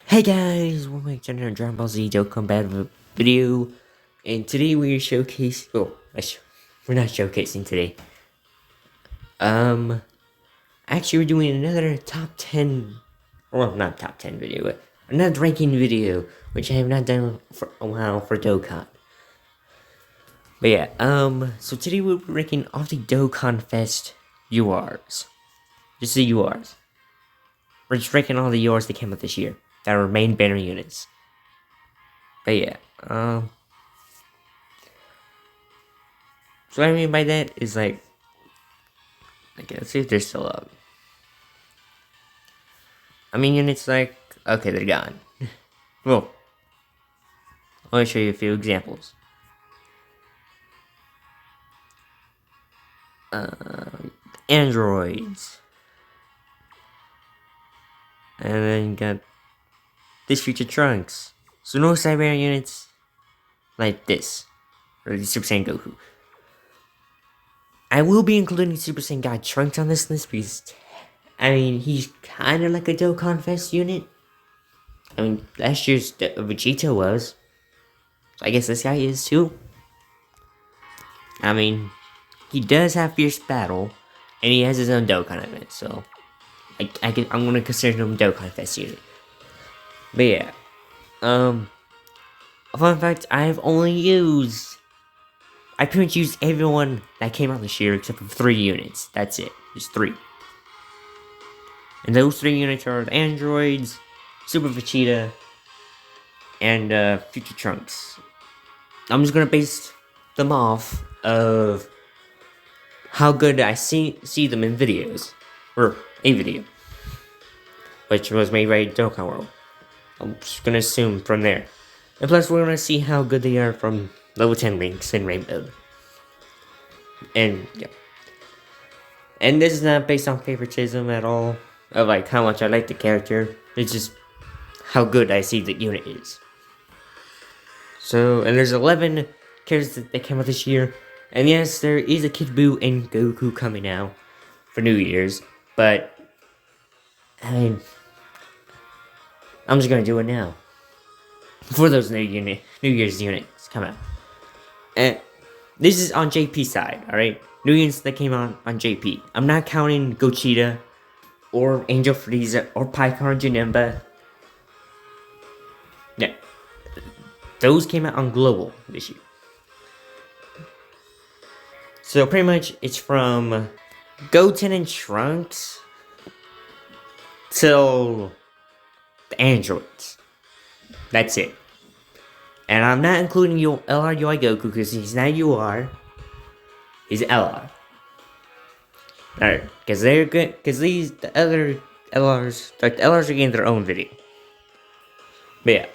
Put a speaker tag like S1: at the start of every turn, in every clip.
S1: Hey guys, welcome back to another Dragon Ball Z Dokkan Battle video, and today we're showcasing. We're not showcasing today. Actually, we're doing another top 10. Well, not top 10 video, but another ranking video, which I have not done for a while for Dokkan. But yeah, so today we're ranking off the Dokkan Fest URs. Just the URs. We're just ranking all the URs that came out this year that are main banner units. But yeah, so what I mean by that is like, okay, let's see if they're still up. I mean, it's like, okay, they're gone. Well, let me show you a few examples. Androids. And then got this future Trunks. So no Siberian units like this. Or the Super Saiyan Goku. I will be including Super Saiyan God Trunks on this list because, I mean, he's kind of like a Dokkan Fest unit. I mean, last year's Vegeta was. So I guess this guy is too. I mean, he does have fierce battle, and he has his own Dokkan event, so I'm gonna consider him Dokkan Fest unit. But yeah, fun fact: I pretty much used everyone that came out this year except for 3 units. That's it, just 3. And those 3 units are the androids, Super Vegeta, and Future Trunks. I'm just gonna base them off of how good I see them in videos, or a video, which was made by Dokkan World. I'm just gonna assume from there. And plus, we're gonna see how good they are from level 10 links in Rainbow. And yeah. And this is not based on favoritism at all, of like how much I like the character. It's just how good I see the unit is. So, and there's 11 characters that came out this year. And yes, there is a Kid Buu and Goku coming out for New Year's, but I mean, I'm just gonna do it now for those New Year's units come out. And this is on JP side, all right. New units that came out on JP. I'm not counting Gogeta or Angel Frieza or Picar Janemba. Yeah, those came out on global this year. So pretty much it's from Goten and Trunks till the androids. That's it. And I'm not including LR UI Goku because he's not UR. He's LR. Alright, because they're good. Because the other LRs, like the LRs are getting their own video. But yeah,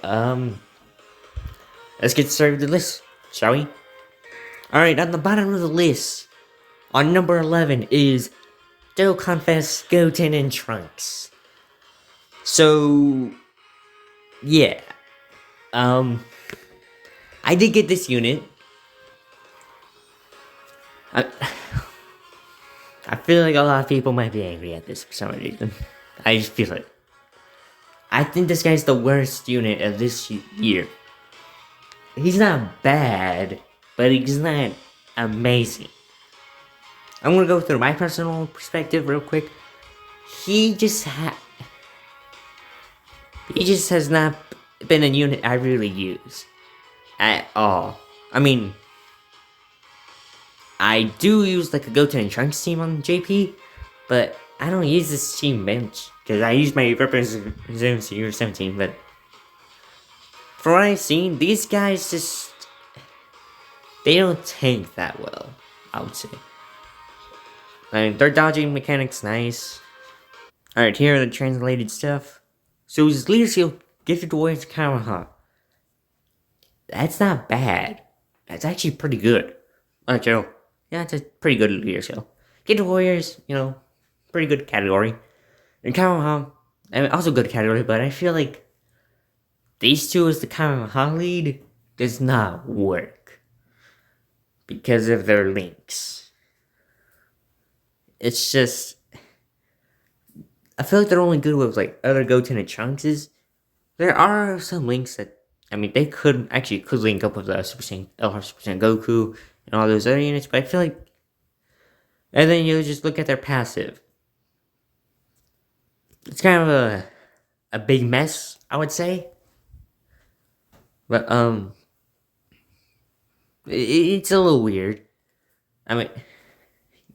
S1: let's get started with the list, shall we? Alright, on the bottom of the list, on number 11 is Dokkan Fest, Goten, and Trunks. So, yeah. I did get this unit. I feel like a lot of people might be angry at this for some reason. I just feel it. I think this guy's the worst unit of this year. He's not bad, but he's not amazing. I'm gonna go through my personal perspective real quick. He just has not been a unit I really use at all. I mean, I do use like a Goten and Trunks team on JP, but I don't use this team bench because I use my representative 17. But from what I've seen, these guys they don't tank that well, I would say. I mean, their dodging mechanics nice. Alright, here are the translated stuff. So his leader skill, gifted warriors Kamehameha. That's not bad. That's actually pretty good. Alright, Joe. Yeah, it's a pretty good leader skill. Gifted warriors, pretty good category. And Kamehameha, I mean, also good category, but I feel like these two as the Kamehameha lead does not work because of their links. It's just, I feel like they're only good with like other Goten and Trunks, There are some links that they could link up with the Super Saiyan Goku and all those other units, but I feel like, and then you just look at their passive. It's kind of a big mess, I would say. But it's a little weird. I mean,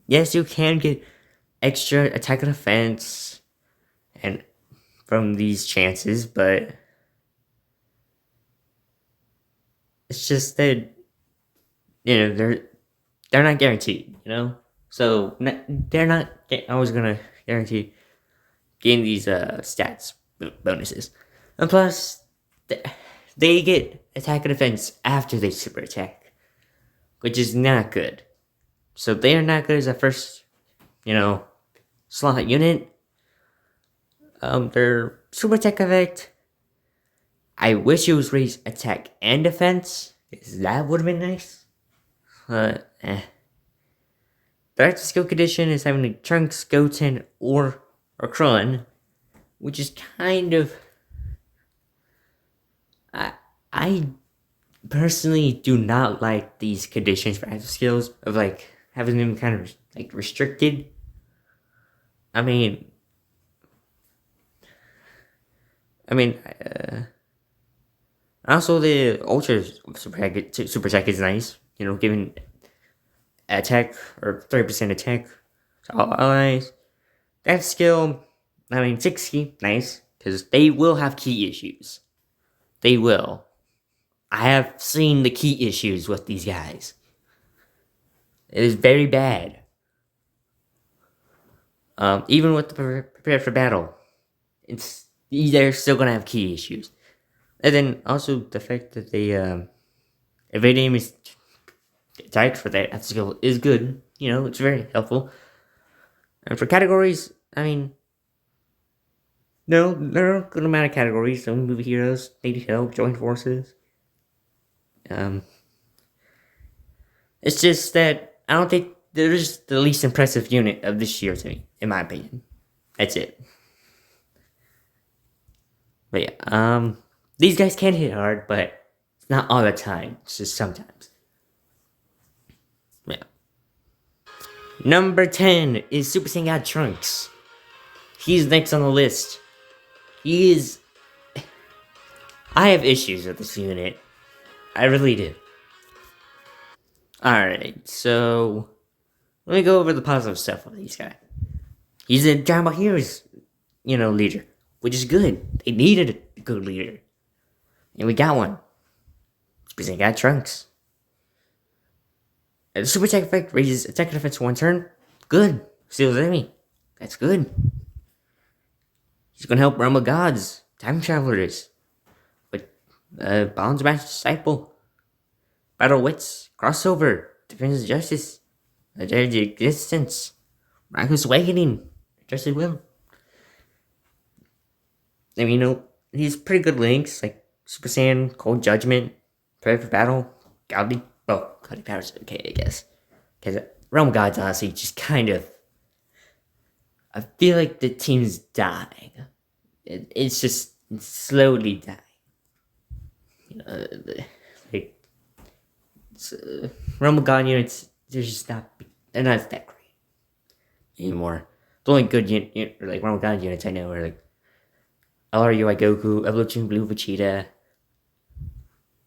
S1: yes, you can get extra attack and defense, and from these chances, but it's just that they're not guaranteed. So they're not always gonna guarantee getting these stats bonuses, and plus they get attack and defense after they super attack, which is not good. So they are not good as a first, slot unit. Their super attack effect, I wish it was raised attack and defense, because that would have been nice. The active skill condition is having a Trunks, Goten, or Krillin, which is kind of. I personally do not like these conditions for active skills of having them kind of restricted. I mean, also the Ultra super attack is nice. Giving attack or 30% attack to all allies. That skill, 60, nice, because they will have key issues. They will. I have seen the key issues with these guys. It is very bad. Even with the prepare for battle, they're still gonna have key issues. And then also the fact that they if a name is typed for that skill is good. It's very helpful. And for categories, no, there are a good amount of categories. Some movie heroes, need help, join forces. It's just that I don't think they're just the least impressive unit of this year to me, in my opinion. That's it. But yeah, these guys can hit hard, but it's not all the time. It's just sometimes. Yeah. Number 10 is Super Saiyan God Trunks. He's next on the list. He is. I have issues with this unit. I really do. Alright, so let me go over the positive stuff of these guys. He's a Dragon Ball Heroes, leader, which is good. They needed a good leader. And we got one. Super Saiyan God Trunks. And the Super Attack effect raises attack and defense 1 turn. Good. Steals enemy. That's good. He's gonna help Realm of Gods, Time Travelers, with Bonds Match Disciple, Battle Wits, Crossover, Defense of Justice, Legendary Existence, Miraculous Awakening, Adjusted Will. He's pretty good links, like Super Saiyan, Cold Judgment, Prepare for Battle, Godly Powers, okay, I guess. Because Realm of Gods, honestly, just kind of. I feel like the team's dying. It's just slowly dying. Realm of God units, they're not that great anymore. The only good Realm of God units I know are LR UI Goku, Evolution Blue Vegeta.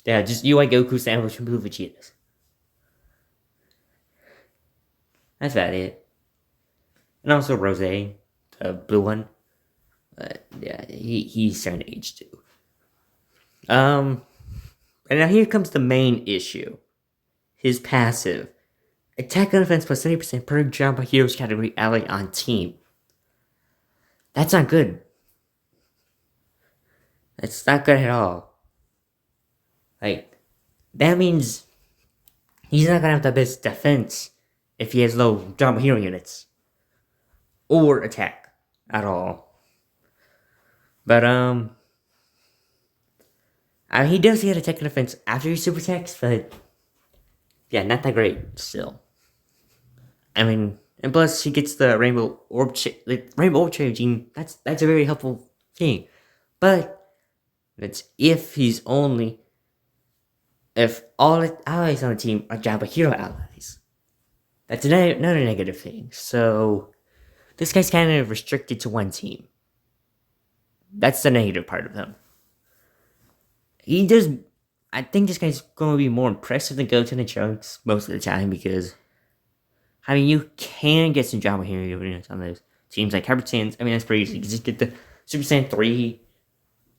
S1: Yeah, just UI Goku, Evolution Blue Vegetas. That's about it. And also Rose, the blue one. Yeah, he's starting to age too. And now here comes the main issue. His passive. Attack and defense plus 30% per Dragon Ball Heroes category ally on team. That's not good. That's not good at all. That means he's not gonna have the best defense if he has low Dragon Ball Hero units. Or attack at all. But he does get attack and defense after he super attacks, but yeah, not that great still. And plus he gets the Rainbow Orb Gene. That's a very helpful thing. But That's if all the allies on the team are Jabba Hero allies. That's another negative thing. So this guy's kind of restricted to one team. That's the negative part of him. He does. I think this guy's going to be more impressive than Goten and Trunks most of the time because, I mean, you can get some Jabba Hero units on those teams like Hyper Saiyans. I mean, that's pretty easy. You just get the Super Saiyan 3,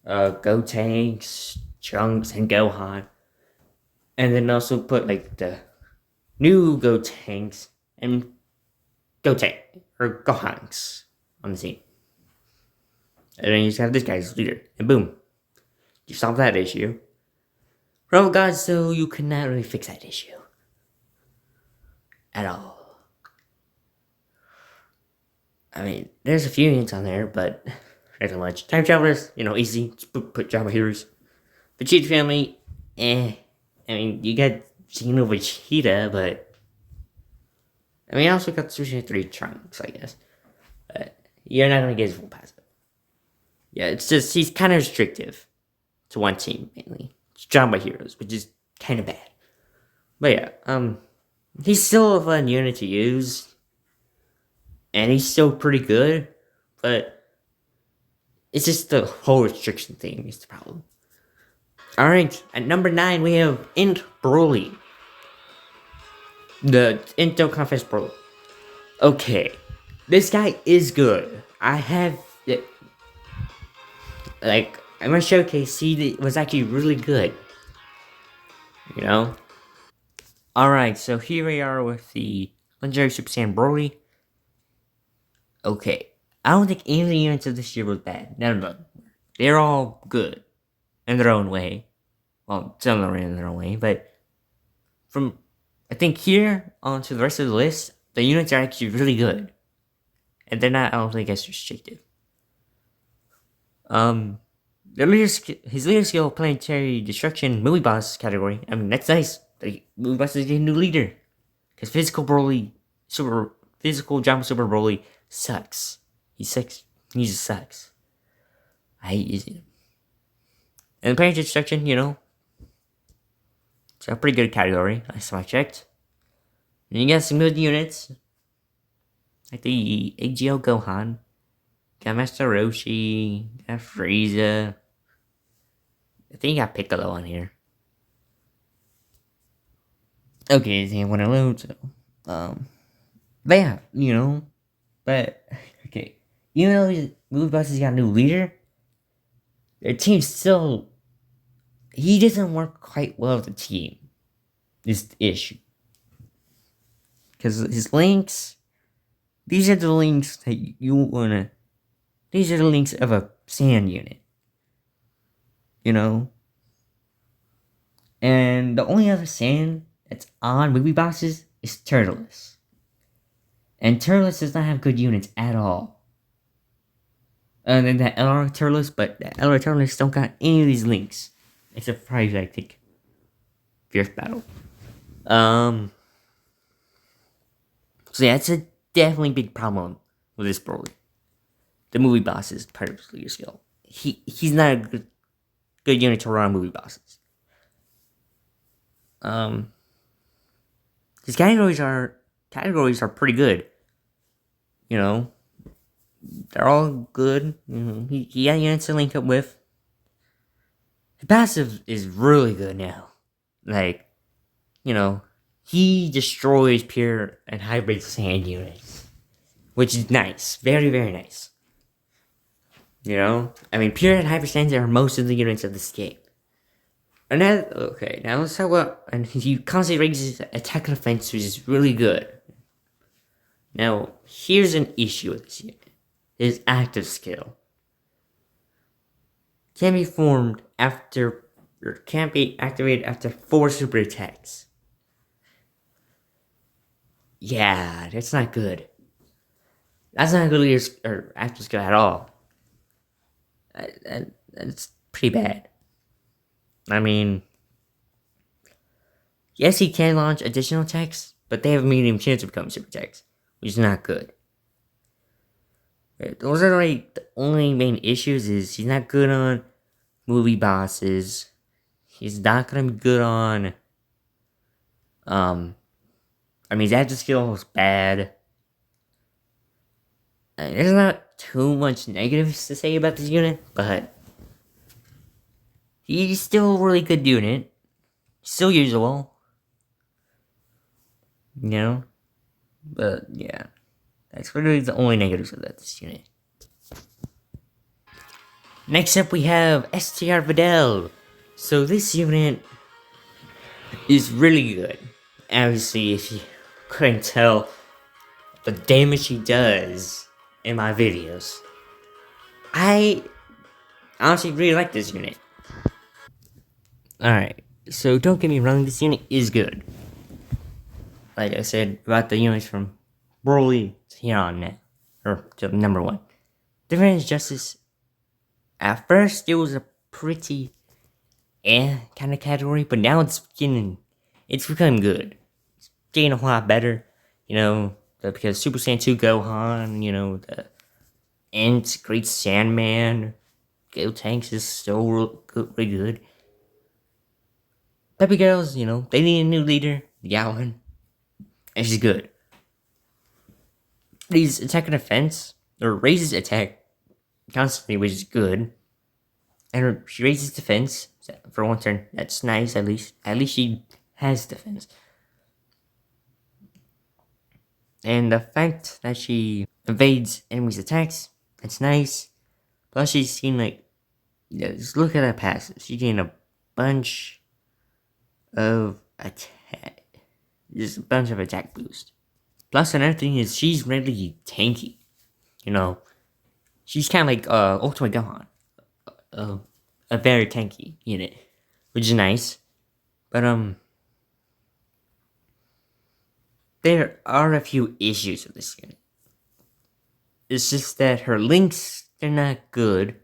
S1: Gotenks, Trunks, and Gohan. And then also put like the new Gotenks and Goten or Gohanks on the team. And then you just have this guy as leader. And boom. You solve that issue. Realm of Gods, though, you could not really fix that issue. At all. I mean, there's a few units on there, but not much. Time Travelers, easy. Just put Jabba Heroes. Vegeta family, I mean, you got Vegeta, but I mean, I also got Sushi 3 Trunks, I guess. But you're not gonna get his full passive. Yeah, it's just, he's kind of restrictive to one team, mainly. It's Jabba Heroes, which is kind of bad. But yeah, he's still a fun unit to use. And he's still pretty good, but it's just the whole restriction thing is the problem. Alright, at number 9 we have Int Broly. The Int Dokkan Fest Broly. Okay, this guy is good. I have it. Like, in my showcase, he was actually really good. Alright, so here we are with the Legendary Super Saiyan Broly. Okay, I don't think any of the units of this year was bad. None of them. They're all good in their own way. Well, some of them are in their own way, but from, I think, here on to the rest of the list, the units are actually really good. And they're not, I don't think, as restrictive. His leader skill, Planetary Destruction, Movie Boss category. I mean, that's nice. The Movie Boss is a new leader. Because Physical Jump Super Broly sucks. He sucks. He just sucks. I hate using him. And Planetary Destruction, it's a pretty good category. Last time I checked. And you got some good units. Like the AGL Gohan. Got Master Roshi. Got Frieza. I think you got Piccolo on here. Okay, I want to load, so. But yeah, But, okay. Even though Movie Boss has got a new leader, their team still. He doesn't work quite well with the team. Is the issue. Because his links. These are the links that you wanna. These are the links of a Saiyan unit. And the only other Saiyan that's on Movie Bosses is Turtles. And Turtles does not have good units at all. And then the LR Turtles, but the LR Turtles don't got any of these links. Except for probably, I think, Fierce Battle. So yeah, it's a definitely big problem with this Broly. The Movie Boss is part of his leader skill. He's not a good unit to run Movie Bosses. His categories are pretty good. They're all good. He got units to link up with. His passive is really good now. Like, he destroys pure and hybrid Saiyan units. Which is nice. Very, very nice. I mean, pure and hybrid Saiyans are most of the units of this game. And now let's talk about, and he constantly raises attack and defense, which is really good. Now, here's an issue with this unit. His active skill can't be activated after 4 super attacks. Yeah, that's not good. That's not a good leader or active skill at all. That's pretty bad. I mean, yes, he can launch additional attacks, but they have a medium chance of becoming super attacks, which is not good. Those are like the only main issues. Is he's not good on movie bosses. He's not gonna be good on. Um, I mean, his acting skill is bad. There's not too much negatives to say about this unit, but he's still a really good unit. Still usable, you know. But yeah, that's really the only negatives about this unit. Next up, we have STR Videl. So this unit is really good. Obviously, if you couldn't tell the damage he does in my videos, I honestly really like this unit. Alright, so don't get me wrong, this unit is good. Like I said about the units from Broly to here on net, or to number 1. Defense Justice, at first it was a pretty kind of category, but now it's becoming good. It's getting a lot better, you know, because Super Saiyan 2 Gohan, you know, the Ent, Great Sandman, Go Tanks is still really good. Peppy Girls, you know, they need a new leader, Gohan, and she's good. These attack and defense, or raises attack constantly, which is good. And she raises defense for one turn. That's nice, at least. At least she has defense. And the fact that she evades enemies' attacks, that's nice. Plus, she's seen, like, yeah, just look at her passive. She's getting a bunch of attack. Just a bunch of attack boost. Plus, another thing is she's really tanky. You know, she's kind of like Ultimate Gohan. A very tanky unit, which is nice. But, there are a few issues with this unit. It's just that her links, they're not good.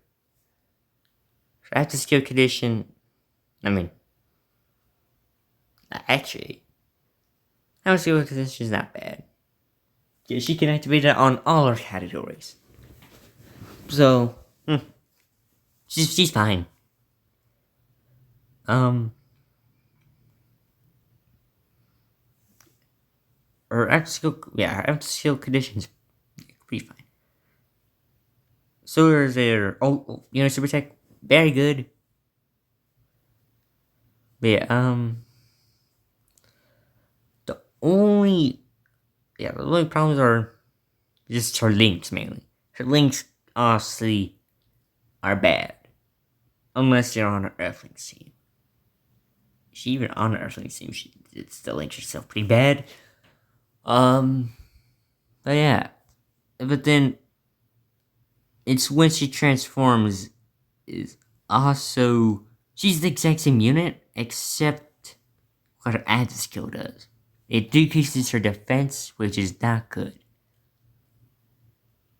S1: Her active skill condition, I mean, actually, active skill condition is not bad. Yeah, she can activate it on all her categories. So, she's fine. Her active skill condition's pretty fine. So is their super tech, very good. But yeah, the only problems are just her links mainly. Her links honestly are bad. Unless you're on an Earthling team. She even on an Earthling team, it still links herself pretty bad. But yeah. But then it's when she transforms is also she's the exact same unit, except what her active skill does. It decreases her defense, which is not good.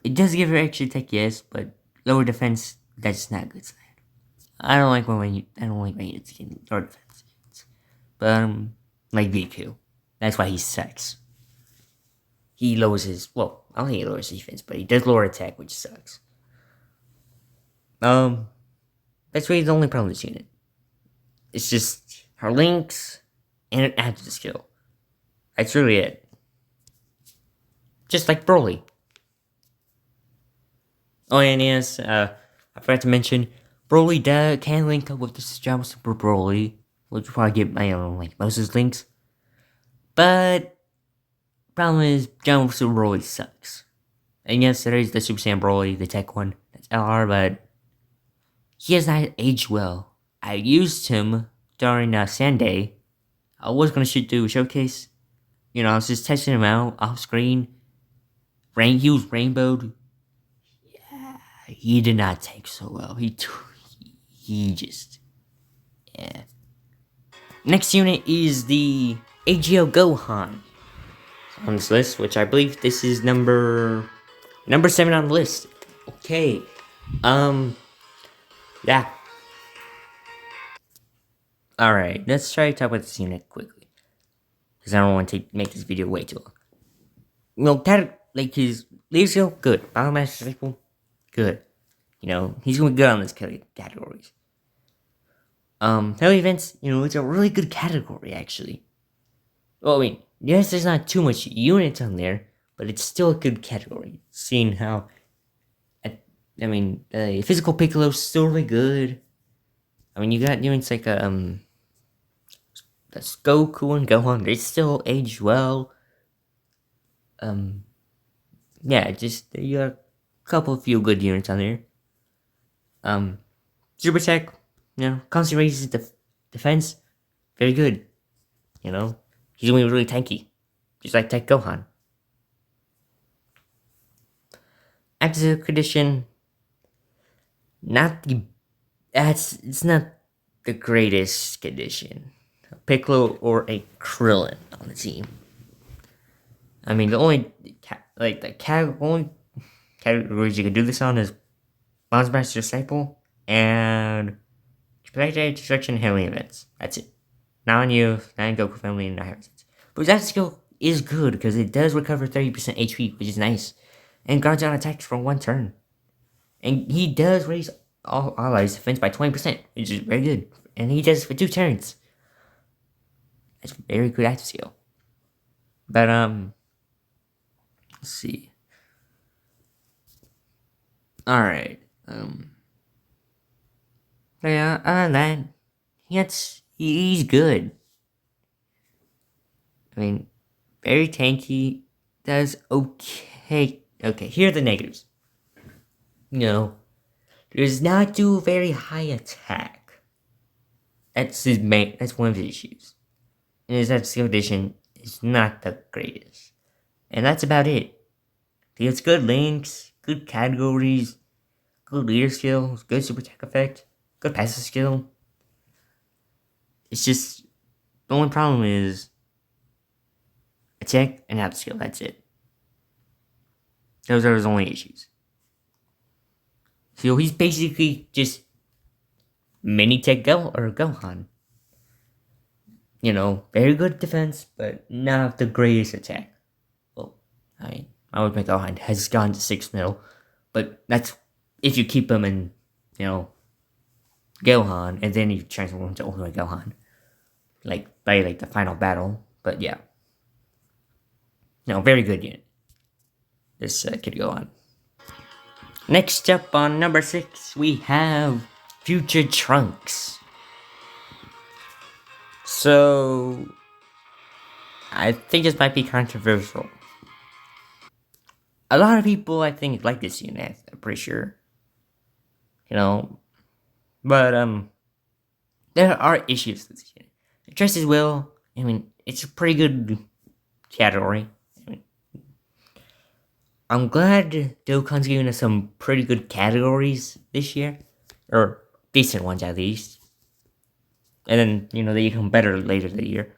S1: It does give her extra attack, yes, but lower defense, that's not good. I don't like when you it's getting lower defense. But like Goku. That's why he sucks. He lowers his I don't think he lowers his defense, but he does lower attack, which sucks. That's really the only problem with this unit. It's just her links and it adds the skill. That's really it. Just like Broly. Oh, and yes, I forgot to mention, Broly can link up with the Java Super Broly, which will probably get my own like most of his links. But problem is, Java Super Broly sucks. And yes, there is the Super Saiyan Broly, the tech one, that's LR, but he has not aged well. I used him during Sunday. I was gonna do a showcase. You know, I was just testing him out off screen. He was rainbowed. He did not take so well. He just, yeah. Next unit is the AGO Gohan on this list, which I believe this is number 7 on the list. Okay, yeah. All right, let's try to talk about this unit quickly, because I don't want to make this video way too long. You know, like his leadership, good. Biomaster cycle, good. You know, he's gonna be good on this categories. Heavy events, it's a really good category actually. Well, I mean, yes, there's not too much units on there, but it's still a good category. Seeing how, physical Piccolo's still really good. I mean, you got units like that's Goku and Gohan. They still age well. Um, yeah, just you got a couple of few good units on there. Um, Super Tech, constantly raises defense. Very good. You know, he's gonna be really tanky, just like Tech Gohan. Active condition, not the it's not the greatest condition. A Piccolo or a Krillin on the team. I mean, the only only categories you can do this on is Bonds Master Disciple and Projected Destruction Healing Events. That's it. Not on you, not in Goku Family, and not Harrison's. But that skill is good because it does recover 30% HP, which is nice. And guards on attacks for one turn. And he does raise all allies' defense by 20%, which is very good. And he does for 2 turns. That's very good active skill. But let's see. Alright. Yeah, other than that, he's good. I mean, very tanky, does okay. Okay, here are the negatives. Does not do very high attack. That's one of his issues. And his skill addition is not the greatest. And that's about it. He has good links, good categories, good leader skills, good super attack effect, good passive skill. It's just the only problem is attack and attack skill. That's it. Those are his only issues. So he's basically just mini tech Gohan. Very good defense, but not the greatest attack. Well, I would make Gohan has gone to 6 mil, but that's if you keep him in, Gohan, and then you transform him to Ultimate Gohan, by the final battle. But yeah, no, very good unit. This Kid Gohan. Next up on number 6, we have Future Trunks. So, I think this might be controversial. A lot of people, I think, like this unit. I'm pretty sure. But there are issues with this unit. It dresses well. I mean, it's a pretty good category. I'm glad Dokkan's giving us some pretty good categories this year, or decent ones at least. And then they become better later in the year.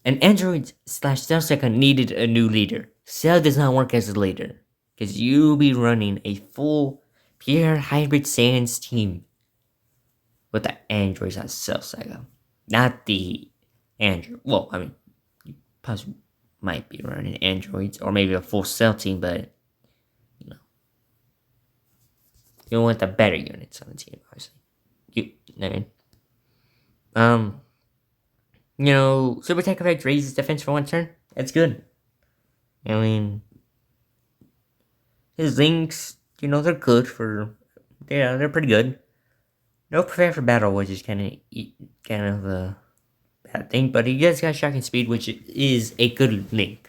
S1: And Android slash Cell Second needed a new leader. Cell does not work as a leader because you'll be running a full pure hybrid Saiyans team with the androids on Cell Saga, not the android. Well, I mean, you possibly might be running androids or maybe a full Cell team, but you want the better units on the team, obviously. Super Attack Effect raises defense for one turn. That's good. I mean, his links, they're good for. Yeah, they're pretty good. No prepare for battle, which is kind of a bad thing, but he does got shocking speed, which is a good link.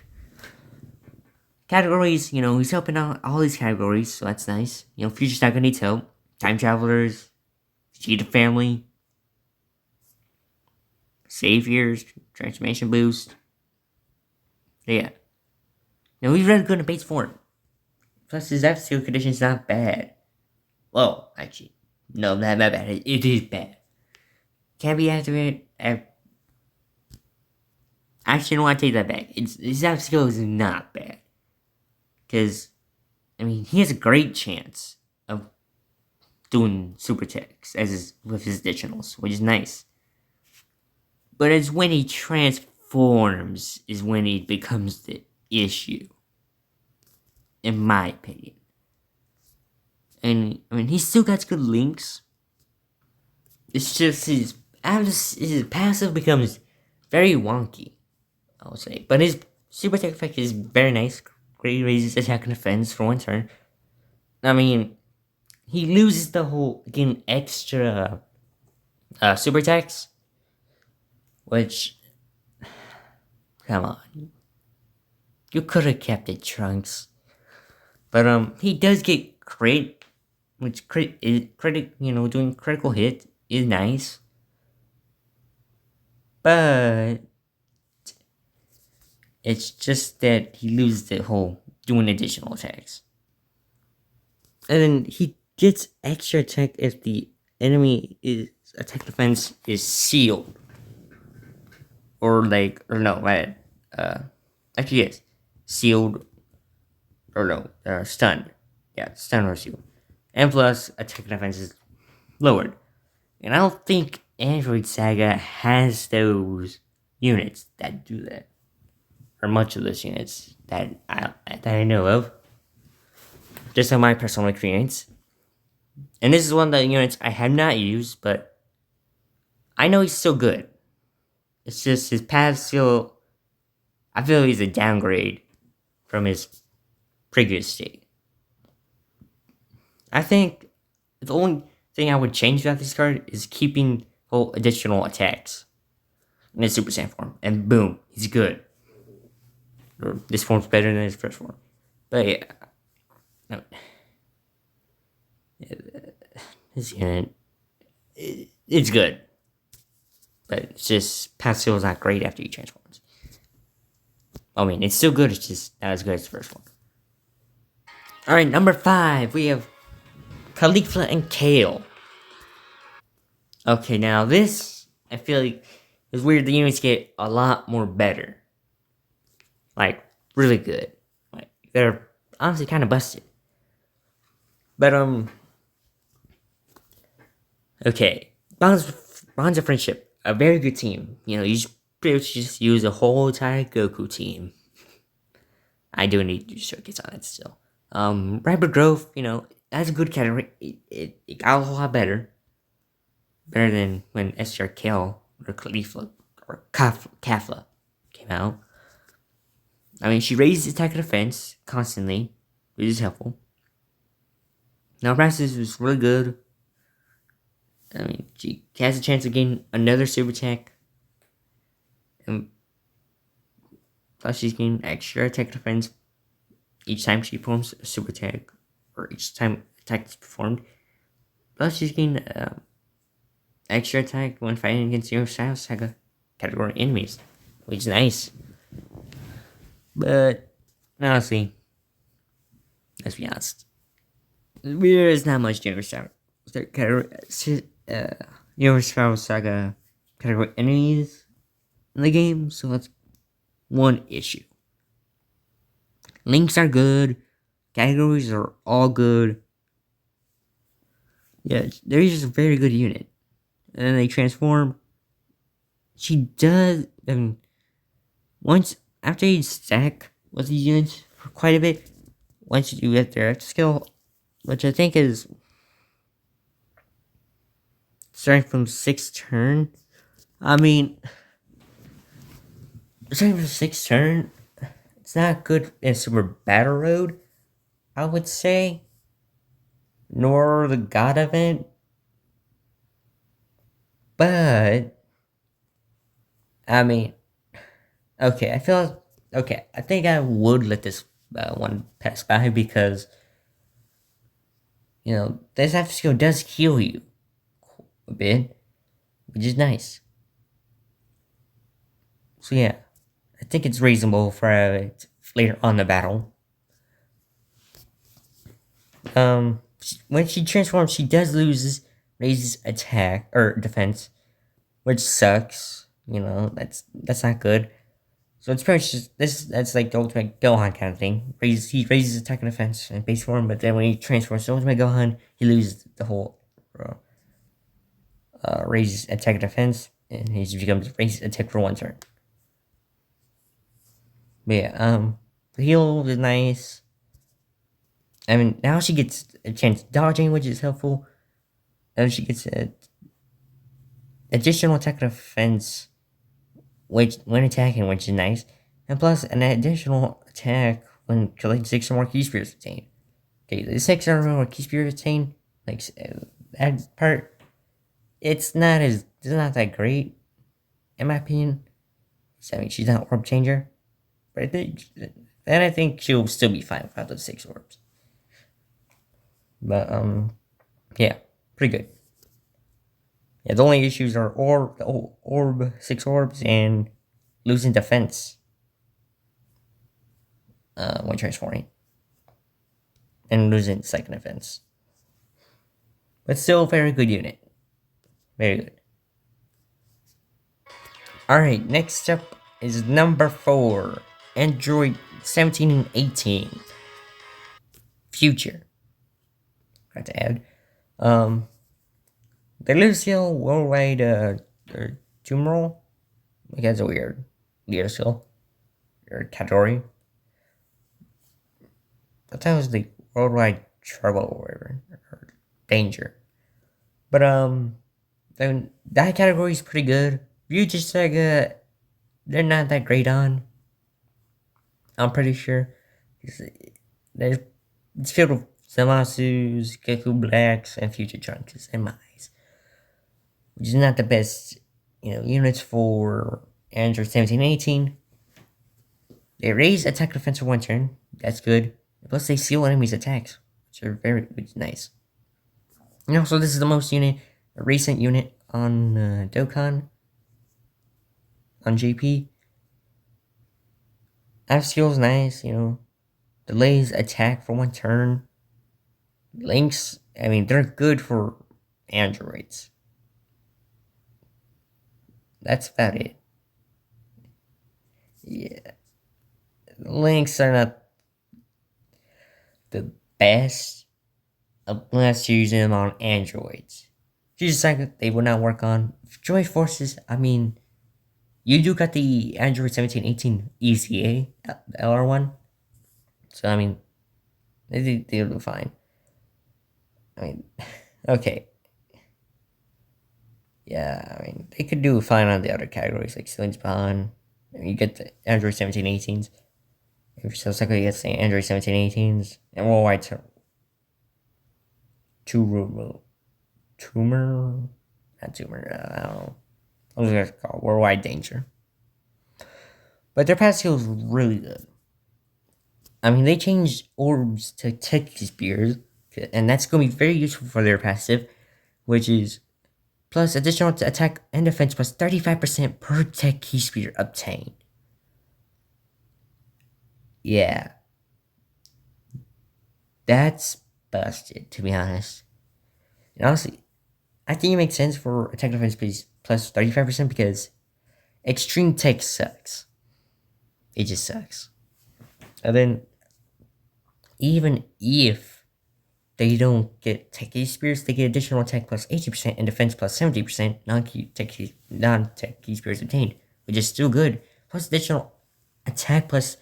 S1: Categories, he's helping out all these categories, so that's nice. Future Saga needs help. Time Travelers, Cheetah Family, Saviors, Transformation Boost. Yeah. He's really good in base form. Plus, his F skill condition is not bad. Well, actually, no, not bad. It is bad. Can be activated. Actually, no, I take that back. His F skill is not bad. Because, he has a great chance of doing super attacks with his additionals, which is nice. But it's when he transforms is when he becomes the issue. In my opinion. And, he's still got good links. It's just his his passive becomes very wonky, I would say. But his super attack effect is very nice. Great raises attack and defense for one turn. I mean, he loses the whole getting extra super attacks, which, come on, you could have kept it, Trunks. But he does get crit, which doing critical hit is nice. But it's just that he loses the whole doing additional attacks. And then he gets extra attack if the enemy is attack defense is sealed. Or actually yes. Sealed or no, stunned. Yeah, stunned or sealed. And plus attack defense is lowered. And I don't think Android Saga has those units that do that. Or much of those units that I know of. Just on my personal experience. And this is one of the units I have not used, but I know he's still good. It's just his path still. I feel he's a downgrade from his previous state. I think the only thing I would change about this card is keeping whole additional attacks in his Super Saiyan form. And boom, he's good. Or this form's better than his first form. But yeah. No. His unit, it's good. But it's just path skill is not great after he transforms. I mean, it's still good, it's just not as good as the first one. Alright, number 5, we have Khalifa and Kale. Okay, now this, I feel like, is weird. The units get a lot more better. Like, really good. Like, they're honestly kind of busted. But, okay. Bonds of Friendship, a very good team. You pretty much just use a whole entire Goku team. I do need to showcase on it still. Riper Grove, that's a good category. It got a whole lot better. Better than when SR Kale or Khalifa or Kafla came out. I mean, she raised attack and defense constantly, which is helpful. Now, practice was really good. I mean, she has a chance of getting another super attack. And plus, she's getting extra attack and defense each time she performs a super attack, or each time attack is performed. Plus, she's getting extra attack when fighting against Zero Style Saga category enemies, which is nice. But honestly, let's be honest, there is not much Zero Style Saga category enemies in the game, so that's one issue. Links are good, categories are all good. Yeah, they're just a very good unit. And then they transform. She does, once, after you stack with these units for quite a bit, once you get their extra skill, which I think is starting from 6th turn. I mean, starting from 6th turn, it's not good in Super Battle Road, I would say, nor the God event. But, I mean, okay, I think I would let this one pass by because, this after skill does heal you a bit, which is nice. So yeah, I think it's reasonable for it later on the battle. When she transforms, she does raises attack or defense, which sucks. That's not good. So it's pretty much just that's like the ultimate Gohan kind of thing. He raises attack and defense in base form, but then when he transforms to ultimate Gohan, he loses the whole raises attack and defense, and he just becomes raises attack for one turn. But yeah, the heal is nice. I mean, now she gets a chance dodging, which is helpful. And she gets additional attack and defense which when attacking, which is nice, and plus an additional attack when killing 6 or more key spirits obtained. Okay, the 6 or more key spirits obtained, like that part, it's not that great, in my opinion. So, I mean, she's not orb changer, but I think she'll still be fine without those 6 orbs. But yeah, pretty good. Yeah, the only issues are orb 6 orbs and losing defense when transforming, and losing second defense. But still, a very good unit. Very good. Alright, next up is number 4. Android 17 and 18. Future. Got to add. The Lucille Worldwide Tumor. Like, that's a weird skill. Or category. But that was the Worldwide Trouble or whatever. Or Danger. But, then that category is pretty good. Future Saga, they're not that great on. I'm pretty sure. It's filled with Zamasus, Goku Blacks, and Future Trunks, and my eyes. Which is not the best, units for Android 17 and 18. They raise attack defense for 1 turn. That's good. Plus, they seal enemies' attacks, which are which is nice. And also, this is the most recent unit on Dokkan, on JP. F skill's nice, delays attack for 1 turn. Links, I mean, they're good for androids. That's about it. Yeah. Links are not the best unless you use them on androids. Just like they would not work on Droid Forces. I mean, you do got the Android 1718 ECA, the LR1. So, I mean, they'll do fine. I mean, okay. Yeah, I mean, they could do fine on the other categories, like Ceilings Bond. You get the Android 1718s. If so second, you get the Android 1718s. And Worldwide Tumor? Not Tumor, I don't know. What was it called? Worldwide Danger. But their pass skill is really good. I mean, they changed orbs to tech spears, and that's going to be very useful for their passive, which is plus additional attack and defense plus 35% per tech key spear obtained. Yeah. That's busted, to be honest. And honestly, I think it makes sense for attack defense plus 35% because extreme tech sucks. It just sucks. And then, even if they don't get tech key spears, they get additional attack plus 80% and defense plus 70% non-tech key spears obtained, which is still good. Plus additional attack plus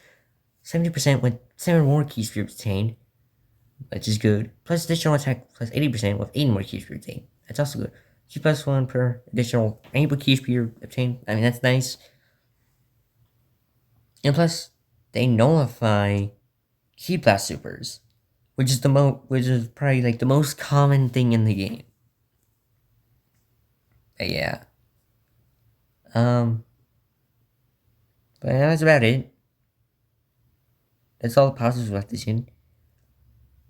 S1: 70% with 7 more key spears obtained, which is good. Plus additional attack plus 80% with 8 more key spears obtained. That's also good. Key plus 1 per additional rainbow key spear obtained. I mean, that's nice. And plus, they nullify Key Blast Supers, which is probably like the most common thing in the game. But yeah. But that's about it. That's all the positives about this unit.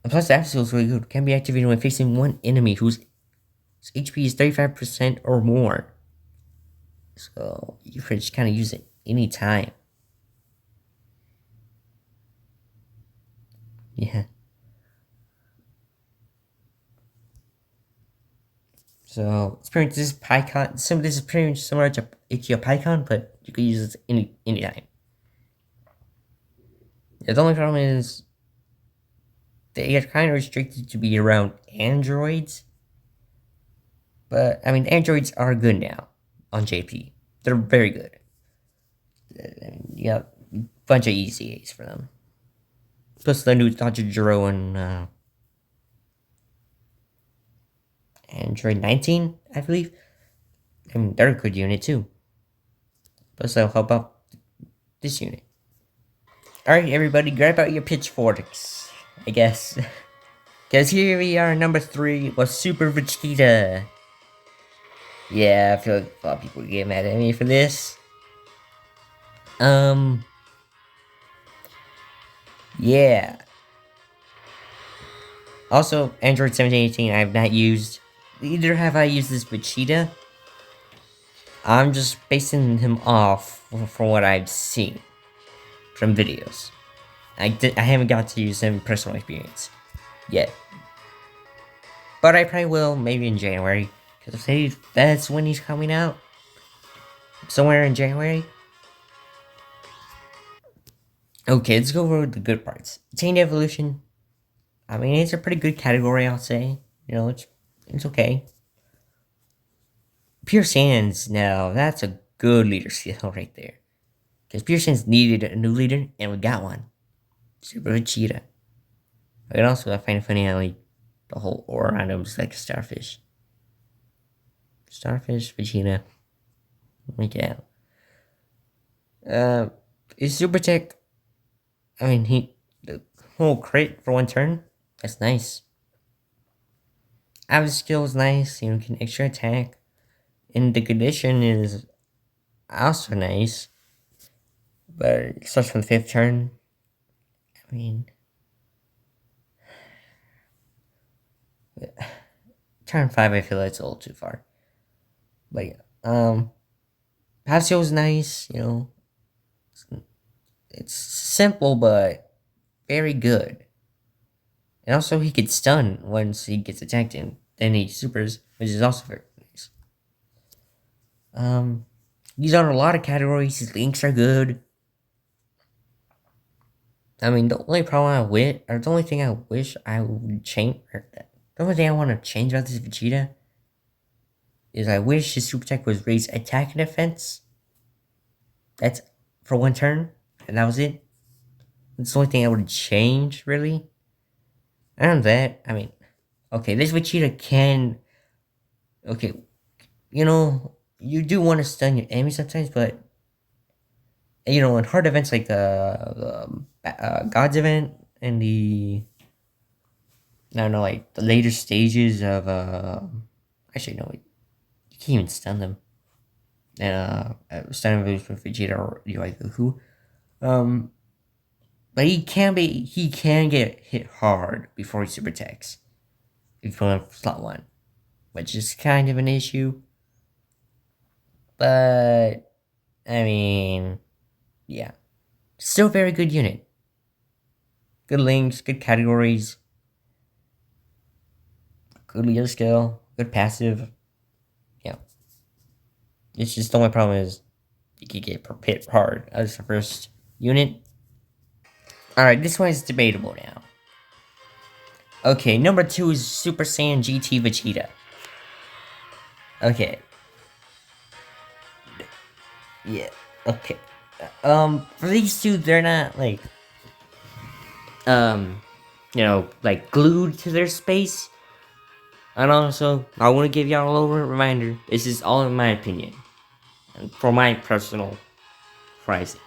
S1: And plus, the after skill is really good. Can be activated when facing one enemy whose HP is 35% or more. So you can just kind of use it anytime. Yeah. So it's pretty much this PyCon. This is pretty much similar to HGO PyCon, but you can use it anytime. Yeah, the only problem is they are kind of restricted to be around androids. But I mean, androids are good now on JP. They're very good. I mean, you got a bunch of ECAs for them. Plus the new Dr. Jiro and Android 19, I believe. I mean, they're a good unit too. But so, how about this unit? Alright, everybody, grab out your pitchforks, I guess. Because here we are, number 3 was Super Vegeta. Yeah, I feel like a lot of people get mad at me for this. Yeah. Also, Android 1718 I have not used. Neither have I used this Vegeta. I'm just basing him off from what I've seen from videos. I haven't got to use him in personal experience yet. But I probably will, maybe in January. Because that's when he's coming out. Somewhere in January. Okay, let's go over the good parts. Chain Evolution. I mean, it's a pretty good category, I'll say. You know, it's okay. Pure Saiyans, now, that's a good leader skill right there. Because Pure Saiyans needed a new leader, and we got one. Super Vegeta. And also, I find it funny how, like, the whole aura on him is like a starfish. Starfish, Vegeta. Look at his super tech. I mean, the whole crit for one turn. That's nice. Average skill is nice. You know, can extra attack, and the condition is also nice. But it starts from the 5th turn. I mean, turn 5, I feel like it's a little too far. But yeah, passive skill is nice. You know, it's simple but very good. And also, he gets stun once he gets attacked, and then he supers, which is also very nice. He's on a lot of categories. His links are good. I mean, the only problem I wish, or the only thing I wish I would change, or the only thing I want to change about this Vegeta is I wish his super tech was raise attack and defense. That's for one turn, and that was it. That's the only thing I would change, really. And that, I mean, okay, this Vegeta can, okay, you know, you do want to stun your enemy sometimes, but, you know, in hard events like the Gods event and the, I don't know, like the later stages of, actually, no, you can't even stun them. And, stun moves with Vegeta or UI Goku. But he can get hit hard before he super attacks. If you want slot 1. Which is kind of an issue. But, I mean, yeah. Still very good unit. Good links, good categories. Good leader skill, good passive. Yeah. It's just the only problem is you could get hit hard as the first unit. Alright, this one is debatable now. Okay, number 2 is Super Saiyan GT Vegeta. Okay. Yeah, okay. For these two, they're not, like, you know, like, glued to their space. And also, I want to give y'all a little reminder, this is all in my opinion. And for my personal pricing.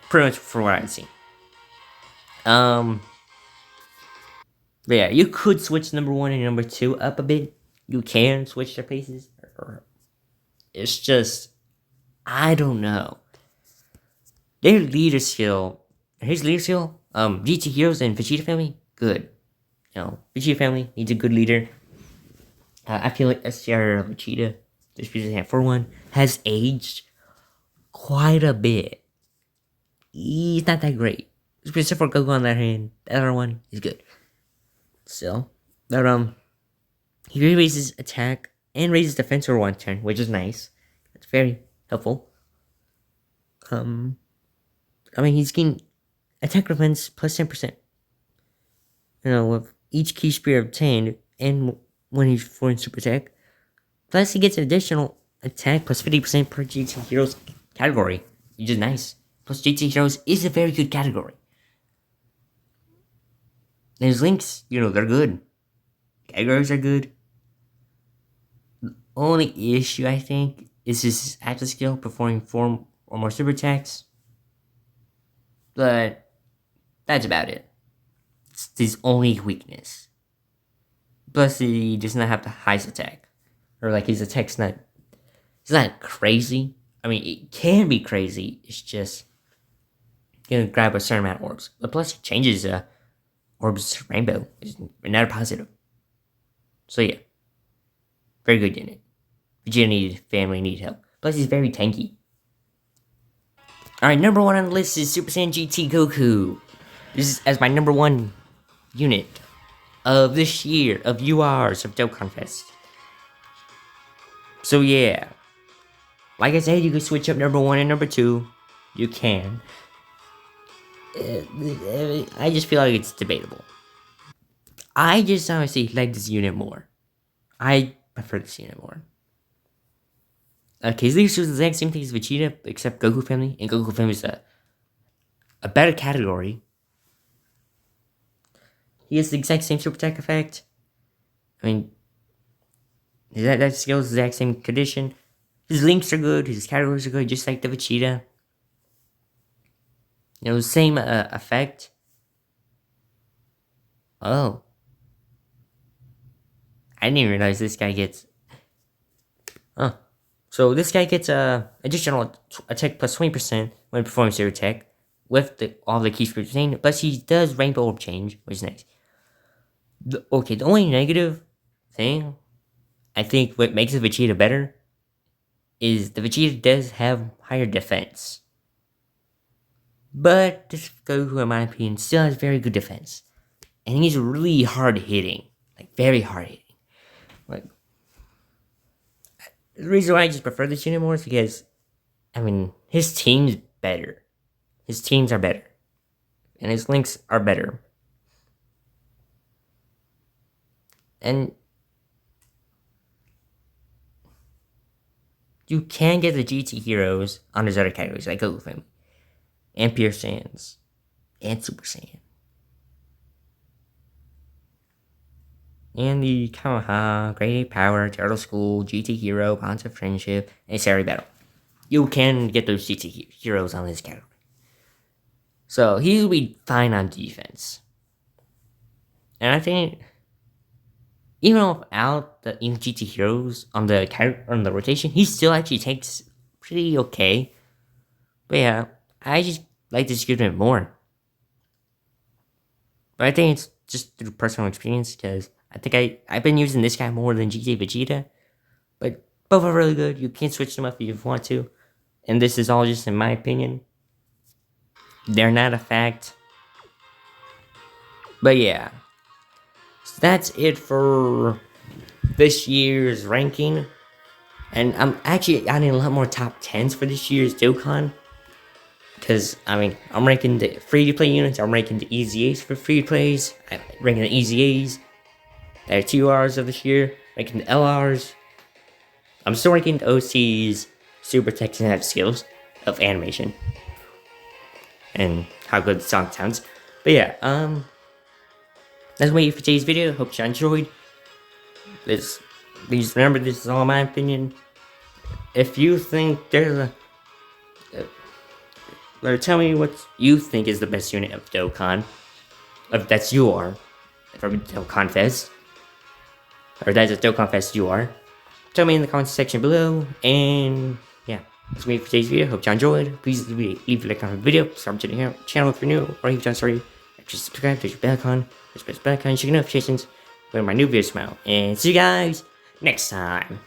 S1: Pretty much for what I've seen. But yeah, you could switch number 1 and number 2 up a bit. You can switch their paces. It's just, I don't know. Their leader skill, his leader skill, GT Heroes and Vegeta family, good. You know, Vegeta family needs a good leader. I feel like SCR Vegeta, this Vegeta for one, has aged quite a bit. He's not that great. Except for Goku on that hand, the other one is good. Still, but he raises attack and raises defense for one turn, which is nice. That's very helpful. I mean, he's getting attack defense plus 10%. You know, with each key spear obtained, and when he's for super attack. Plus, he gets an additional attack plus 50% per GT Heroes category, which is nice. Plus, GT Heroes is a very good category. And his links, you know, they're good. Categories are good. The only issue, I think, is his active skill performing 4 or more super attacks. But that's about it. It's his only weakness. Plus, he does not have the highest attack. Or, like, his attack's not... It's not crazy. I mean, it can be crazy. It's just... Gonna grab a certain amount of orbs. But plus, it changes orbs rainbow. It's another positive. So, yeah. Very good unit. Vegeta family need help. Plus, he's very tanky. Alright, number 1 on the list is Super Saiyan GT Goku. This is as my number 1 unit of this year, of URs, of Dokkan Fest. So yeah. Like I said, you can switch up number 1 and number 2. You can. I just feel like it's debatable. I just honestly like this unit more. I prefer this unit more. Okay, these are the exact same thing as Vegeta, except Goku family, and Goku family is a better category. He has the exact same super attack effect. I mean, that skill is the exact same condition. His links are good, his categories are good, just like the Vegeta. You know, same effect. Oh. I didn't even realize this guy gets... Oh. So this guy gets additional attack plus 20% when performing zero attack with all the keys retained. Plus he does rainbow orb change, which is nice. The only negative thing, I think what makes the Vegeta better, is the Vegeta does have higher defense. But this Goku, in my opinion, still has very good defense. And he's really hard hitting. Like, very hard hitting. Like, the reason why I just prefer this unit more is because, I mean, his team's better. His teams are better. And his links are better. And you can get the GT heroes on his other categories, like Goku family, and Pure Saiyans, and Super Saiyan. And the Kamehameha, Great Power, Turtle School, GT Hero, Bonds of Friendship, and Saturday Battle. You can get those GT heroes on this category. So he'll be fine on defense. And I think even without the GT heroes on the rotation, he still actually takes pretty okay. But yeah, I just like this unit more. But I think it's just through personal experience, because I think I've been using this guy more than GT Vegeta. But both are really good. You can switch them up if you want to. And this is all just in my opinion. They're not a fact. But yeah. So that's it for this year's ranking. And I'm actually adding a lot more top 10s for this year's Dokkan. Because, I mean, I'm ranking the free-to-play units, I'm ranking the EZAs for free-to-plays, I'm ranking the EZAs that are 2 hours of this year, ranking the LRs. I'm still ranking the OC's super text and skills of animation. And how good the song sounds. But yeah, that's what for today's video. Hope you enjoyed. Please remember, this is all my opinion. If you think there's tell me what you think is the best unit of Dokkan. If that's UR. From Dokkan Fest. Or that's a Dokkan Fest UR. Tell me in the comments section below. And yeah, that's me for today's video. Hope you enjoyed. Please leave a like on the video. Subscribe to the channel if you're new. Or if you haven't already, just subscribe to your bell icon. Press bell icon. Check notifications when my new videos come out. And see you guys next time.